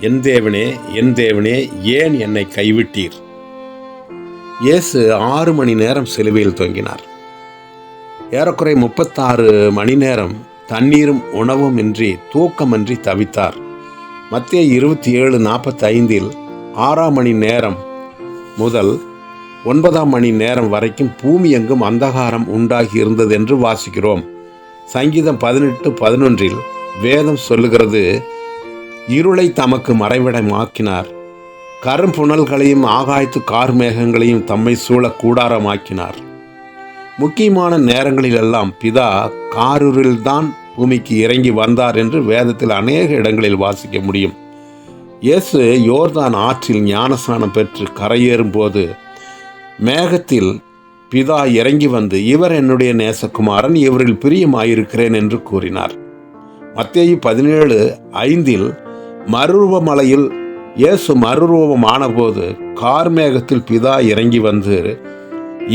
என் தேவனே, என் தேவனே, ஏன் என்னை கைவிட்டீர்? இயேசு 6 மணி நேரம் சிலுவையில் தொங்கினார். ஏறக்குறை 36 மணி நேரம் தண்ணீரும் உணவும் இன்றி தூக்கமின்றி தவித்தார். மத்தேயு 27:45 6ஆம் மணி நேரம் முதல் 9ஆம் மணி நேரம் வரைக்கும் பூமி எங்கும் அந்தகாரம் உண்டாகி இருந்தது என்று வாசிக்கிறோம். சங்கீதம் 18:11 வேதம் சொல்லுகிறது, இருளை தமக்கு மறைவிடமாக்கினார், கரும்புணல்களையும் ஆகாயத்து கார்மேகங்களையும் தம்மை சூழ கூடாரமாக்கினார். முக்கியமான நேரங்களிலெல்லாம் பிதா காரிருளில்தான் பூமிக்கு இறங்கி வந்தார் என்று வேதத்தில் அநேக இடங்களில் வாசிக்க முடியும். இயேசு யோர்தான் ஆற்றில் ஞானஸ்நானம் பெற்று கரையேறும் போது மேகத்தில் பிதா இறங்கி வந்து, இவர் என்னுடைய நேசகுமாரன், இவரில் பிரியமாயிருக்கிறேன் என்று கூறினார். மத்தேயு 17:5 மறுரூபமலையில் இயேசு மறுரூபமான போது கார்மேகத்தில் பிதா இறங்கி வந்து,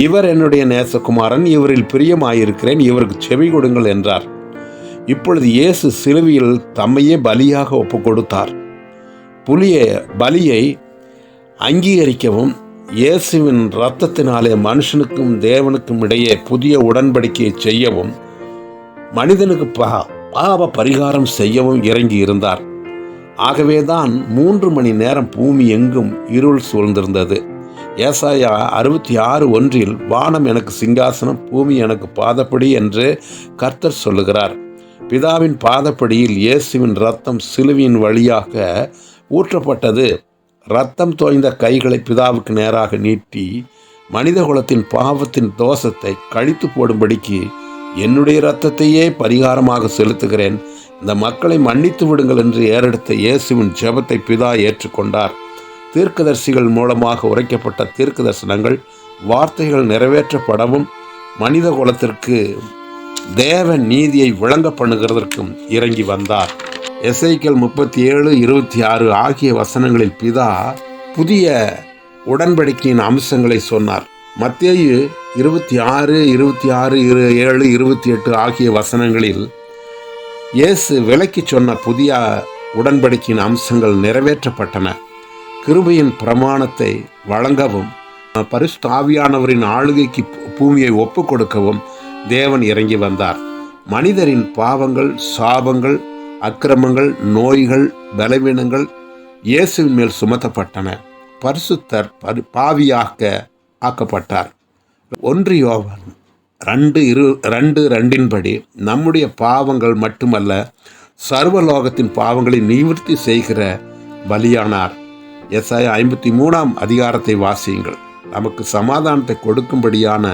இவர் என்னுடைய நேசகுமாரன், இவரில் பிரியமாயிருக்கிறேன், இவருக்கு செவி கொடுங்கள் என்றார். இப்பொழுது இயேசு சிலுவையில் தம்மையே பலியாக ஒப்பு கொடுத்தார். பலியை அங்கீகரிக்கவும் இயேசுவின் இரத்தத்தினாலே மனுஷனுக்கும் தேவனுக்கும் இடையே புதிய உடன்படிக்கையை செய்யவும் மனிதனுக்கு பாவ பரிகாரம் செய்யவும் இறங்கி இருந்தார். ஆகவேதான் 3 மணி நேரம் பூமி எங்கும் இருள் சூழ்ந்திருந்தது. ஏசாயா 66:1 வானம் எனக்கு சிங்காசனம், பூமி எனக்கு பாதப்படி என்று கர்த்தர் சொல்லுகிறார். பிதாவின் பாதப்படியில் இயேசுவின் இரத்தம் சிலுவையின் வழியாக ஊற்றப்பட்டது. இரத்தம் தோய்ந்த கைகளை பிதாவுக்கு நேராக நீட்டி மனித குலத்தின் பாவத்தின் தோஷத்தை கழித்து போடும்படிக்கு என்னுடைய இரத்தத்தையே பரிகாரமாக செலுத்துகிறேன், இந்த மக்களை மன்னித்து விடுங்கள் என்று ஏறெடுத்த இயேசுவின் ஜெபத்தை பிதா ஏற்றுக்கொண்டார். தீர்க்கதரிசிகள் மூலமாக உரைக்கப்பட்ட தீர்க்க தரிசனங்கள் வார்த்தைகள் நிறைவேற்றப்படவும் மனித குலத்திற்கு தேவ நீதியை விளங்க பண்ணுகிறதற்கும் இறங்கி வந்தார். எசேக்கியேல் 37:26 ஆகிய வசனங்களில் பிதா புதிய உடன்படிக்கையின் அம்சங்களை சொன்னார். மத்தேயு 26, 26, 27, 28 ஆகிய வசனங்களில் இயேசு விலக்கி சொன்ன புதிய உடன்படிக்கையின் அம்சங்கள் நிறைவேற்றப்பட்டன. கிருபையின் பிரமாணத்தை வழங்கவும் பரிசுத்த ஆவியானவரின் ஆளுகைக்கு பூமியை ஒப்பு கொடுக்கவும் தேவன் இறங்கி வந்தார். மனிதரின் பாவங்கள், சாபங்கள், அக்கிரமங்கள், நோய்கள், பலவீனங்கள் இயேசுவின் மேல் சுமத்தப்பட்டன. பரிசுத்தர் பாவியாக ஆக்கப்பட்டார். 1 யோவான் 2:2 நம்முடைய பாவங்கள் மட்டுமல்ல, சர்வலோகத்தின் பாவங்களை நிவர்த்தி செய்கிற பலியானார். ஏசாயா 53ஆம் அதிகாரத்தை வாசியுங்கள். நமக்கு சமாதானத்தை கொடுக்கும்படியான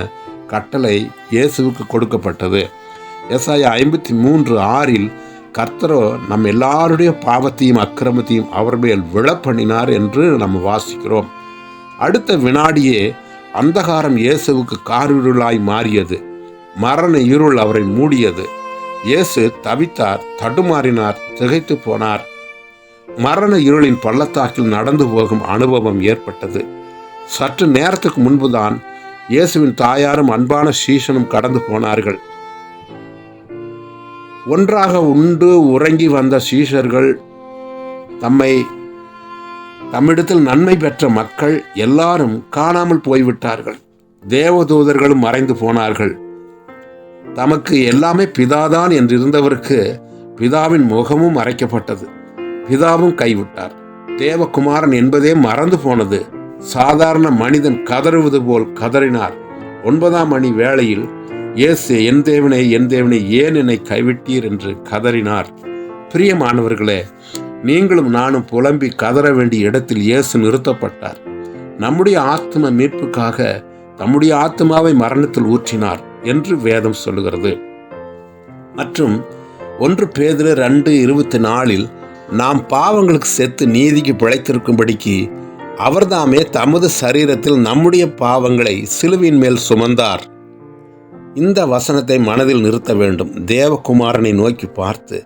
கட்டளை இயேசுவுக்கு கொடுக்கப்பட்டது. ஏசாயா 53:6 கர்த்தரோ நம் எல்லாருடைய பாவத்தையும் அக்கிரமத்தையும் அவர் மேல் விழப்பண்ணினார் என்று நம்ம வாசிக்கிறோம். அடுத்த வினாடியே அந்தகாரம் இயேசுவுக்கு காரிருளாய் மாறியது. மரண இருள் அவரை மூடியது. இயேசு தவித்தார், தடுமாறினார், திகைத்து போனார். மரண இருளின் பள்ளத்தாக்கில் நடந்து போகும் அனுபவம் ஏற்பட்டது. சற்று நேரத்துக்கு முன்புதான் இயேசுவின் தாயாரும் அன்பான சீஷனும் கடந்து போனார்கள். ஒன்றாக உண்டு உறங்கி வந்த சீஷர்கள், தம்மிடத்தில் நன்மை பெற்ற மக்கள் எல்லாரும் காணாமல் போய்விட்டார்கள். தேவதூதர்களும் மறைந்து போனார்கள். தமக்கு எல்லாமே பிதாதான் என்றிருந்தவருக்கு பிதாவின் முகமும் மறைக்கப்பட்டது. பிதாவும் கைவிட்டார். தேவகுமாரன் என்பதே மறந்து போனது. சாதாரண மனிதன் கதறுவது போல் கதறினார். 9ஆம் மணி வேளையில் இயேசு, என் தேவனே, என் தேவனே, ஏன் என்னை கைவிட்டீர் என்று கதறினார். பிரியமானவர்களே, நீங்களும் நானும் புலம்பி கதற வேண்டிய இடத்தில் இயேசு நிறுத்தப்பட்டார். நம்முடைய ஆத்ம மீட்புக்காக தம்முடைய ஆத்மாவை மரணத்தில் ஊற்றினார் என்று வேதம் சொல்லுகிறது. மற்றும் 1 பேதுரு 2:24 நாம் பாவங்களுக்கு செத்து நீதிக்கு பிழைத்திருக்கும்படிக்கு அவர்தாமே தமது சரீரத்தில் நம்முடைய பாவங்களை சிலுவையின் மேல் சுமந்தார். இந்த வசனத்தை மனதில் நிறுத்த வேண்டும். தேவகுமாரனை நோக்கி பார்த்து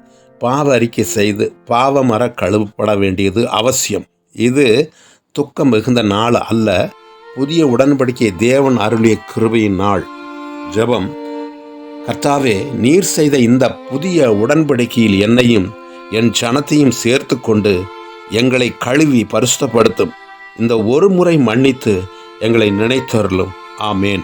பாவ அறிக்கை செய்து பாவமர கழுவப்பட வேண்டியது அவசியம். இது துக்கம் மிகுந்த நாள் அல்ல, புதிய உடன்படிக்கை தேவன் அருளிய கிருபையின் நாள். ஜெபம். கர்த்தாவே, நீர் செய்த இந்த புதிய உடன்படிக்கையில் என்னையும் என் ஜனத்தையும் சேர்த்து கொண்டு எங்களை கழுவி பரிசுத்தப்படுத்தும். இந்த ஒரு முறை மன்னித்து எங்களை நினைத்தருளும். ஆமேன்.